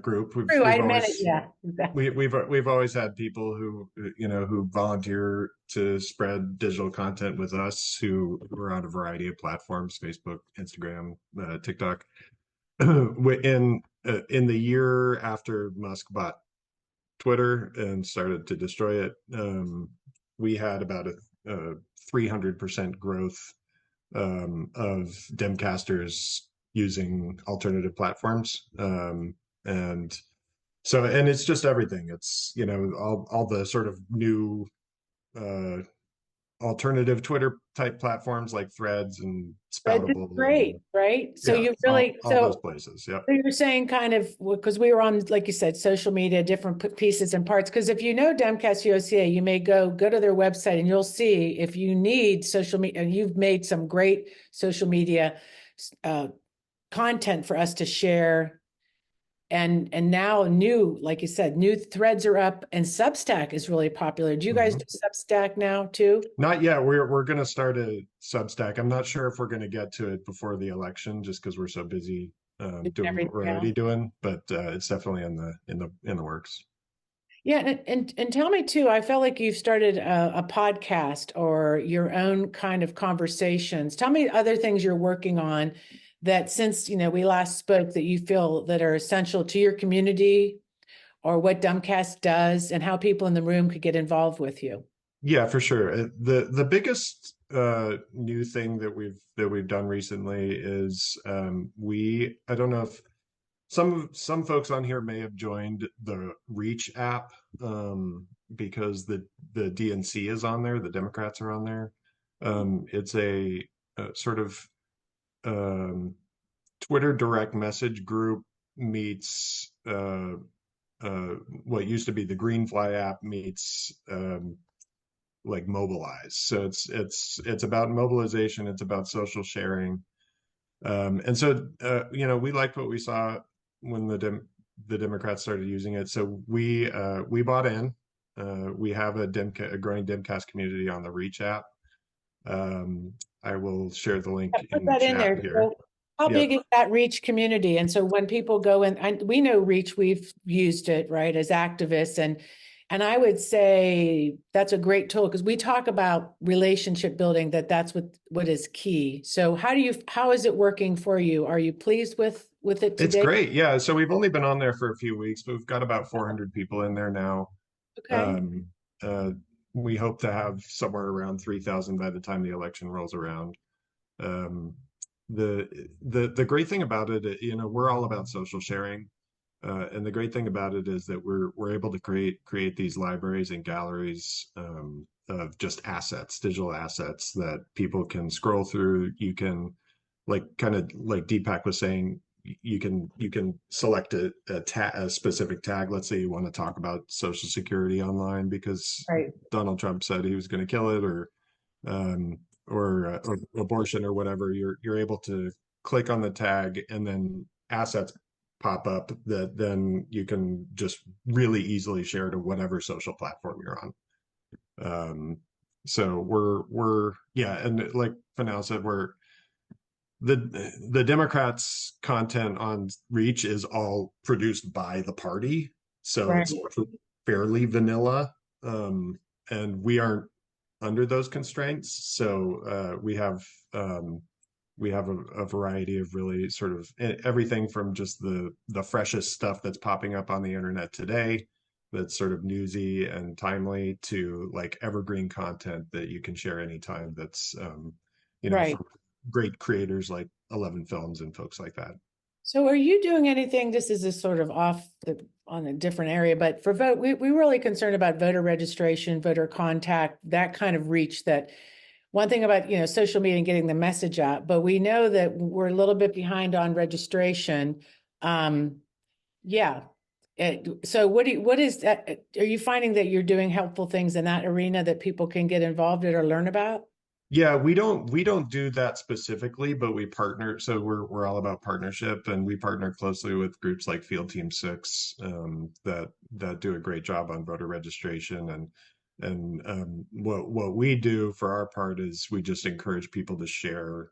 Speaker 11: group.
Speaker 2: True, I admit it. Yeah, exactly.
Speaker 11: We've always had people who who volunteer to spread digital content with us, who are on a variety of platforms: Facebook, Instagram, TikTok. In the year after Musk bought Twitter and started to destroy it, we had about a 300% growth of Demcasters using alternative platforms. And it's just everything. It's, all the sort of new alternative Twitter type platforms like Threads and Spoutable.
Speaker 2: Great, right? So you really,
Speaker 11: all those places. Yeah.
Speaker 2: So you're saying kind of, because we were on, like you said, social media, different pieces and parts. Because if you know Demcast USA, you may go to their website, and you'll see if you need social media, and you've made some great social media content for us to share. And now like you said, new threads are up, and Substack is really popular. Do you guys do Substack now too?
Speaker 11: Not yet. We're going to start a Substack. I'm not sure if we're going to get to it before the election, just because we're so busy doing what we're already doing. But it's definitely in the works.
Speaker 2: Yeah, and tell me too. I felt like you've started a podcast or your own kind of conversations. Tell me other things you're working on that since we last spoke that you feel that are essential to your community, or what Demcast does, and how people in the room could get involved with you.
Speaker 11: Yeah, for sure. The biggest new thing that we've done recently is I don't know if some folks on here may have joined the Reach app because the DNC is on there, the Democrats are on there. It's a sort of Twitter direct message group meets what used to be the Greenfly app meets like Mobilize. So it's about mobilization, it's about social sharing. And so we liked what we saw when the Democrats started using it. So we bought in. We have a growing Demcast community on the Reach app. I will share the link in the chat here.
Speaker 2: So how big is that Reach community? And so when people go in, we know Reach, we've used it, right, as activists. And I would say that's a great tool, because we talk about relationship building, that's what is key. So how is it working for you? Are you pleased with it today?
Speaker 11: It's great. Yeah. So we've only been on there for a few weeks, but we've got about 400 people in there now.
Speaker 2: Okay.
Speaker 11: we hope to have somewhere around 3,000 by the time the election rolls around. The great thing about it, we're all about social sharing. And the great thing about it is that we're able to create these libraries and galleries of just assets, digital assets that people can scroll through. You can, kind of like Deepak was saying, you can select a specific tag. Let's say you want to talk about Social Security online because Donald Trump said he was going to kill it, or abortion or whatever. You're able to click on the tag, and then assets pop up that then you can just really easily share to whatever social platform you're on. So we're and like Fanal said, the Democrats' content on Reach is all produced by the party, so it's fairly vanilla, and we aren't under those constraints. So we have a variety of really sort of everything from just the freshest stuff that's popping up on the internet today, that's sort of newsy and timely, to like evergreen content that you can share anytime. That's from great creators like 11 Films and folks like that.
Speaker 2: So are you doing anything, this is a sort of on a different area, but for vote, we're really concerned about voter registration, voter contact, that kind of reach. That one thing about, social media and getting the message out, but we know that we're a little bit behind on registration. So what is that? Are you finding that you're doing helpful things in that arena that people can get involved in or learn about?
Speaker 11: Yeah, we don't do that specifically, but we partner. So we're all about partnership, and we partner closely with groups like Field Team 6 that do a great job on voter registration. And what we do for our part is we just encourage people to share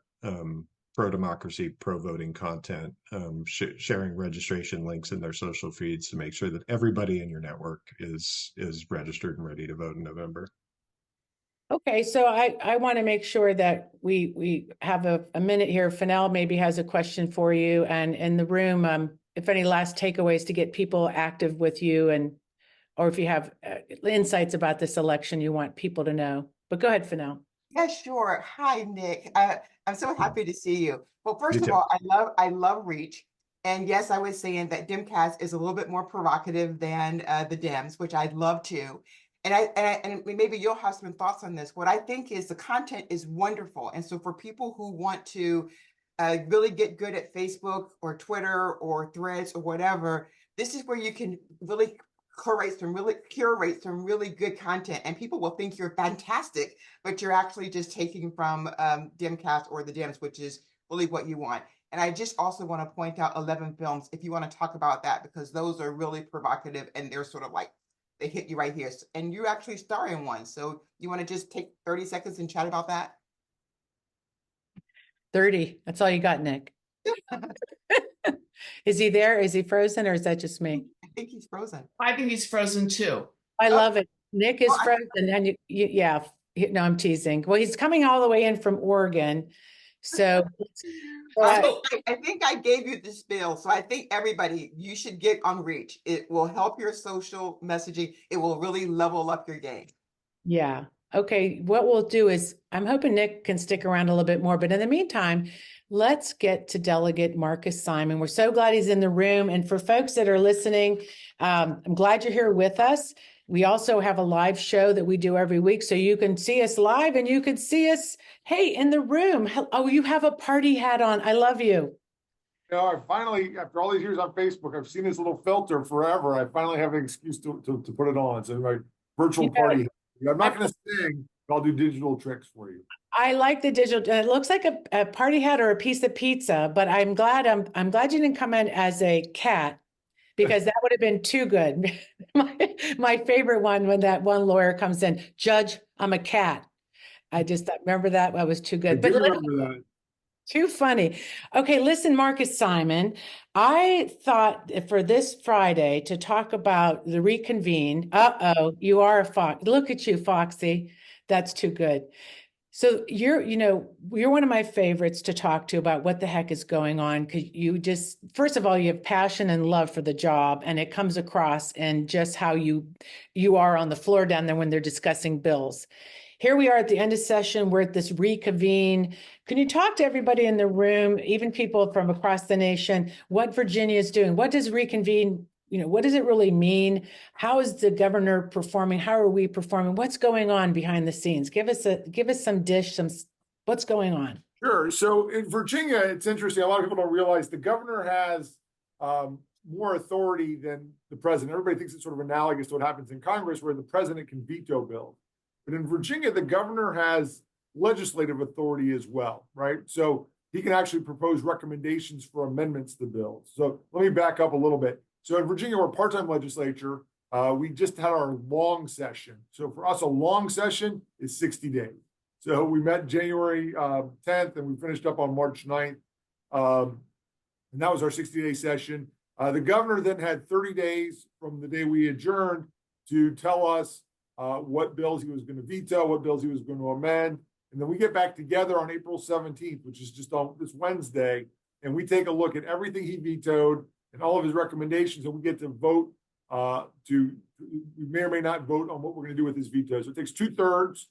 Speaker 11: pro-democracy, pro-voting content, sharing registration links in their social feeds to make sure that everybody in your network is registered and ready to vote in November.
Speaker 2: Okay, so I want to make sure that we have a minute here. Fanal maybe has a question for you, and in the room, if any last takeaways to get people active with you, or if you have insights about this election you want people to know. But go ahead, Fanal.
Speaker 4: Yeah, sure. Hi, Nick. I'm so happy to see you. Well, first of all, I love Reach. And yes, I was saying that Demcast is a little bit more provocative than the Dems, which I'd love to. And maybe you'll have some thoughts on this. What I think is the content is wonderful. And so for people who want to really get good at Facebook or Twitter or Threads or whatever, this is where you can really curate some really good content, and people will think you're fantastic, but you're actually just taking from Demcast or the Dems, which is really what you want. And I just also want to point out 11 Films, if you want to talk about that, because those are really provocative, and they're sort of like, they hit you right here. And you actually star in one. So you want to just take 30 seconds and chat about that?
Speaker 2: 30. That's all you got, Nick. Is he there? Is he frozen, or is that just me?
Speaker 4: I think he's frozen.
Speaker 3: I think he's frozen too.
Speaker 2: I love it. Nick is frozen. And no, I'm teasing. Well, he's coming all the way in from Oregon. So
Speaker 4: I think I gave you the spiel. So I think everybody, you should get on Reach. It will help your social messaging. It will really level up your game.
Speaker 2: Yeah. Okay. What we'll do is, I'm hoping Nick can stick around a little bit more, but in the meantime, let's get to Delegate Marcus Simon. We're so glad he's in the room. And for folks that are listening, I'm glad you're here with us. We also have a live show that we do every week, so you can see us live and you can see us, hey, in the room. Oh, you have a party hat on. I love you.
Speaker 12: I finally, after all these years on Facebook, I've seen this little filter forever. I finally have an excuse to put it on. So my virtual party. I'm not going to sing, but I'll do digital tricks for you.
Speaker 2: I like the digital. It looks like a party hat or a piece of pizza, but I'm glad you didn't come in as a cat, because that would have been too good. my favorite one, when that one lawyer comes in, Judge, I'm a cat. I just remember that was too good. But remember that. Too funny. Okay, listen, Marcus Simon, I thought for this Friday to talk about the reconvene. You are a fox. Look at you, Foxy. That's too good. So you're one of my favorites to talk to about what the heck is going on, because you just, first of all, you have passion and love for the job, and it comes across in just how you are on the floor down there when they're discussing bills. Here we are at the end of session. We're at this reconvene. Can you talk to everybody in the room, even people from across the nation, what Virginia is doing? What does reconvene, what does it really mean? How is the governor performing? How are we performing? What's going on behind the scenes? Give us what's going on?
Speaker 12: Sure. So in Virginia, it's interesting. A lot of people don't realize the governor has more authority than the president. Everybody thinks it's sort of analogous to what happens in Congress, where the president can veto bills. But in Virginia, the governor has legislative authority as well, right? So he can actually propose recommendations for amendments to bills. So let me back up a little bit. So in Virginia, we're a part-time legislature. We just had our long session. So for us, a long session is 60 days. So we met January 10th and we finished up on March 9th. And that was our 60-day session. The governor then had 30 days from the day we adjourned to tell us what bills he was going to veto, what bills he was going to amend. And then we get back together on April 17th, which is just on this Wednesday, and we take a look at everything he vetoed and all of his recommendations, and we get to vote we may or may not vote on what we're going to do with his veto. So it takes 2/3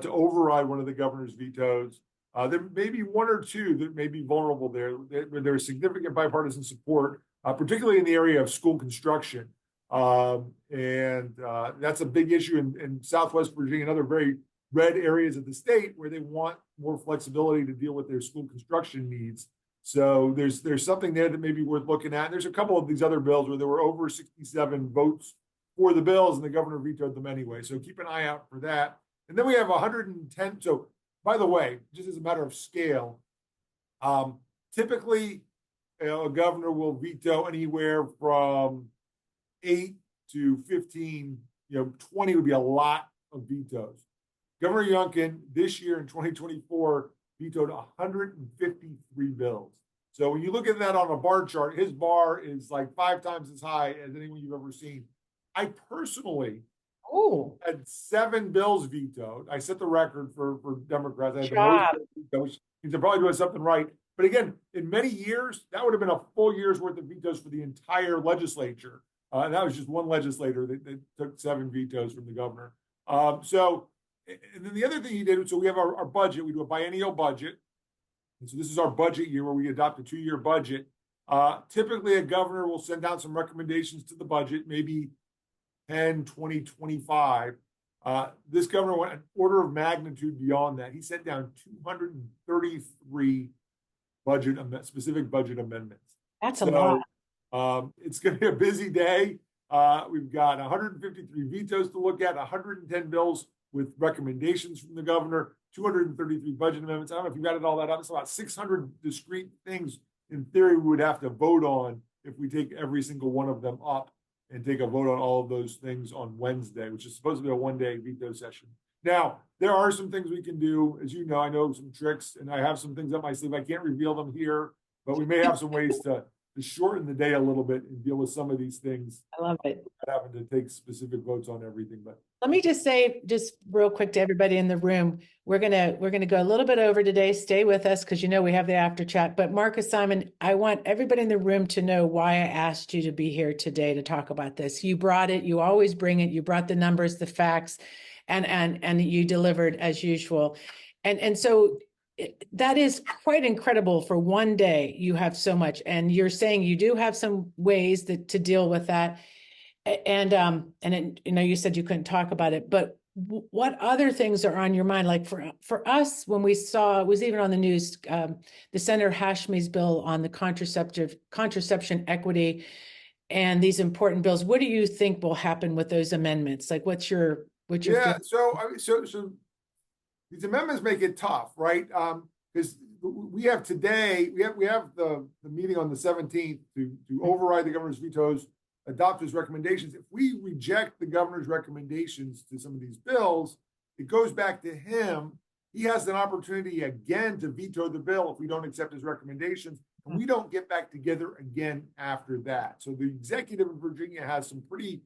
Speaker 12: to override one of the governor's vetoes. There may be one or two that may be vulnerable there. There's significant bipartisan support, particularly in the area of school construction. And that's a big issue in Southwest Virginia and other very red areas of the state where they want more flexibility to deal with their school construction needs. So there's something there that may be worth looking at. And there's a couple of these other bills where there were over 67 votes for the bills and the governor vetoed them anyway. So keep an eye out for that. And then we have 110. So by the way, just as a matter of scale, typically a governor will veto anywhere from 8 to 15, 20 would be a lot of vetoes. Governor Youngkin this year in 2024 vetoed 153 bills. So when you look at that on a bar chart, his bar is like 5 times as high as anyone you've ever seen. I personally had 7 bills vetoed. I set the record for Democrats. I had the most vetoes, which means they're probably doing something right. But again, in many years, that would have been a full year's worth of vetoes for the entire legislature. And that was just one legislator that took 7 vetoes from the governor. And then the other thing he did, so we have our budget. We do a biennial budget. And so this is our budget year where we adopt a 2-year budget. Typically, a governor will send down some recommendations to the budget, maybe 10, 20, 25. This governor went an order of magnitude beyond that. He sent down 233 specific budget amendments.
Speaker 2: That's a lot.
Speaker 12: It's going to be a busy day. We've got 153 vetoes to look at, 110 bills with recommendations from the governor, 233 budget amendments. I don't know if you got it all that up. It's about 600 discrete things in theory we would have to vote on if we take every single one of them up and take a vote on all of those things on Wednesday, which is supposed to be a 1-day veto session. Now, there are some things we can do. As you know, I know some tricks and I have some things up my sleeve. I can't reveal them here, but we may have some ways to shorten the day a little bit and deal with some of these things.
Speaker 2: I love it.
Speaker 12: Not having to take specific votes on everything, but
Speaker 2: let me just say, just real quick to everybody in the room, we're gonna go a little bit over today. Stay with us because we have the after chat. But Marcus Simon, I want everybody in the room to know why I asked you to be here today to talk about this. You brought it. You always bring it. You brought the numbers, the facts, and you delivered as usual. And so that is quite incredible. For one day, you have so much, and you're saying you do have some ways to deal with that. And you said you couldn't talk about it, but what other things are on your mind? Like for us, when we saw, it was even on the news, the Senator Hashmi's bill on the contraception equity and these important bills. What do you think will happen with those amendments? Like, what's your
Speaker 12: so these amendments make it tough, right? Because we have today, we have the meeting on the 17th to override the governor's vetoes, adopt his recommendations. If we reject the governor's recommendations to some of these bills, it goes back to him. He has an opportunity again to veto the bill if we don't accept his recommendations, and we don't get back together again after that. So the executive in Virginia has some pretty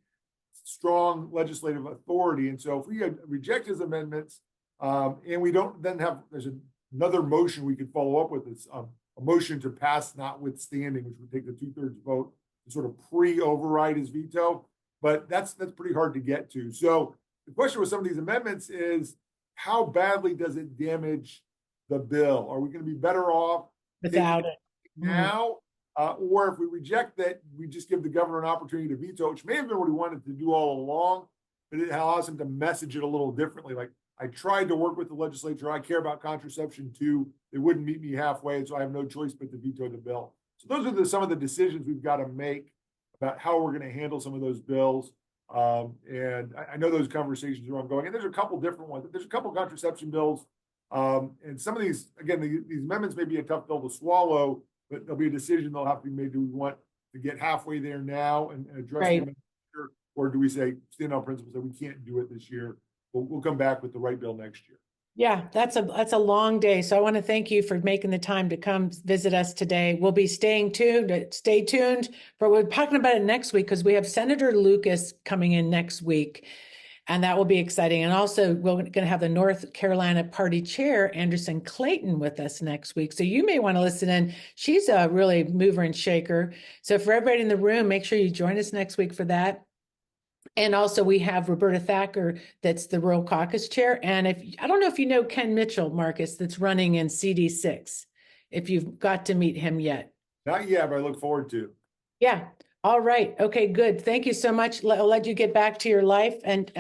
Speaker 12: strong legislative authority. And so if we reject his amendments, And we don't then have, there's another motion we could follow up with. It's a motion to pass notwithstanding, which would take the 2/3 vote to sort of pre-override his veto. But that's pretty hard to get to. So the question with some of these amendments is, how badly does it damage the bill? Are we going to be better off
Speaker 2: without it
Speaker 12: now? Or if we reject that, we just give the governor an opportunity to veto, which may have been what he wanted to do all along, but it allows him to message it a little differently. Like, I tried to work with the legislature. I care about contraception too. They wouldn't meet me halfway, so I have no choice but to veto the bill. So those are some of the decisions we've got to make about how we're going to handle some of those bills. And I know those conversations are ongoing. And there's a couple different ones. There's a couple contraception bills. And some of these, again, these amendments may be a tough bill to swallow, but there'll be a decision that'll have to be made. Do we want to get halfway there now and address them, or do we say stand on principle that we can't do it this year? We'll come back with the right bill next year.
Speaker 2: Yeah, that's a long day. So I want to thank you for making the time to come visit us today. We'll be staying tuned. Stay tuned, but we're talking about it next week because we have Senator Lucas coming in next week, and that will be exciting. And also, we're going to have the North Carolina Party Chair, Anderson Clayton, with us next week. So you may want to listen in. She's a really mover and shaker. So for everybody in the room, make sure you join us next week for that. And also we have Roberta Thacker, that's the Rural Caucus Chair. And I don't know if you know Ken Mitchell, Marcus, that's running in CD6, if you've got to meet him yet.
Speaker 12: Not yet, but I look forward to.
Speaker 2: Yeah. All right. Okay, good. Thank you so much. I'll let you get back to your life. And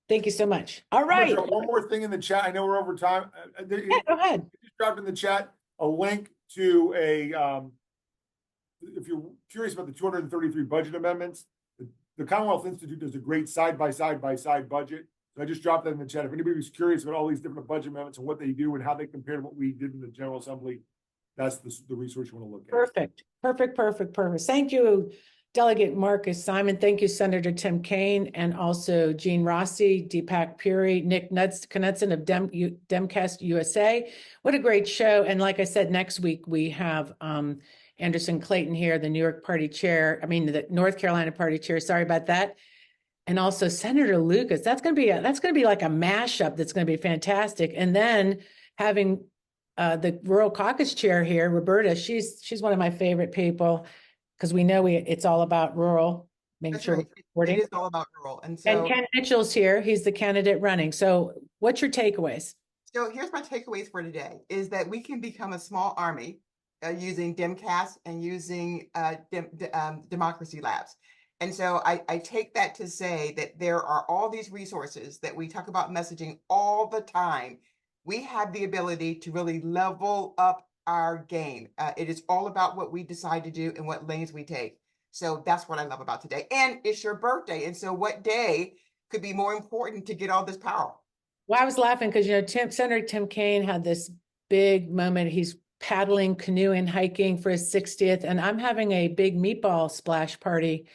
Speaker 2: thank you so much. All right.
Speaker 12: One more thing in the chat. I know we're over time.
Speaker 2: Yeah, go ahead.
Speaker 12: I just dropped in the chat a link to if you're curious about the 233 budget amendments, the Commonwealth Institute does a great side-by-side budget. So I just dropped that in the chat. If anybody's curious about all these different budget amendments and what they do and how they compare to what we did in the General Assembly, that's the resource you want to look at.
Speaker 2: Perfect. Thank you, Delegate Marcus Simon. Thank you, Senator Tim Kaine, and also Jean Rossi, Deepak Puri, Nick Knudsen of Demcast USA. What a great show. And like I said, next week we have Anderson Clayton here, the the North Carolina Party Chair. Sorry about that. And also Senator Lucas. That's going to be like a mashup. That's going to be fantastic. And then having the Rural Caucus Chair here, Roberta. She's one of my favorite people because we know it's all about rural. Making sure
Speaker 4: right. It is all about rural. And
Speaker 2: Ken Mitchell's here. He's the candidate running. So what's your takeaways?
Speaker 4: So here's my takeaways for today: is that we can become a small army using Demcast and using Democracy Labs. And so I take that to say that there are all these resources that we talk about messaging all the time. We have the ability to really level up our game. It is all about what we decide to do and what lanes we take. So that's what I love about today. And it's your birthday. And so what day could be more important to get all this power?
Speaker 2: Well, I was laughing because, Senator Tim Kaine had this big moment. He's paddling, canoeing, hiking for his 60th. And I'm having a big meatball splash party.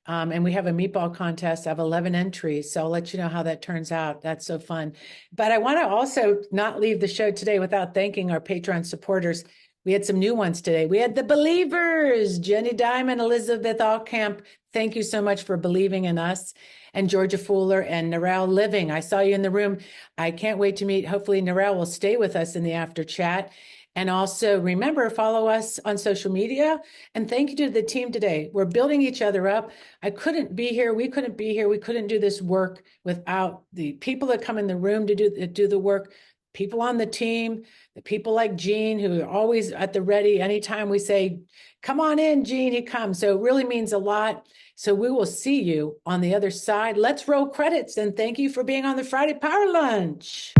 Speaker 2: And we have a meatball contest. I have 11 entries. So I'll let you know how that turns out. That's so fun. But I want to also not leave the show today without thanking our Patreon supporters. We had some new ones today. We had the Believers, Jenny Diamond, Elizabeth Allcamp. Thank you so much for believing in us. And Georgia Fuller and Narelle Living. I saw you in the room. I can't wait to meet. Hopefully Narelle will stay with us in the after chat. And also remember, follow us on social media. And thank you to the team today. We're building each other up. I couldn't be here. We couldn't be here. We couldn't do this work without the people that come in the room to do the work, people on the team, the people like Gene, who are always at the ready. Anytime we say, come on in, Gene, he comes. So it really means a lot. So we will see you on the other side. Let's roll credits. And thank you for being on the Friday Power Lunch.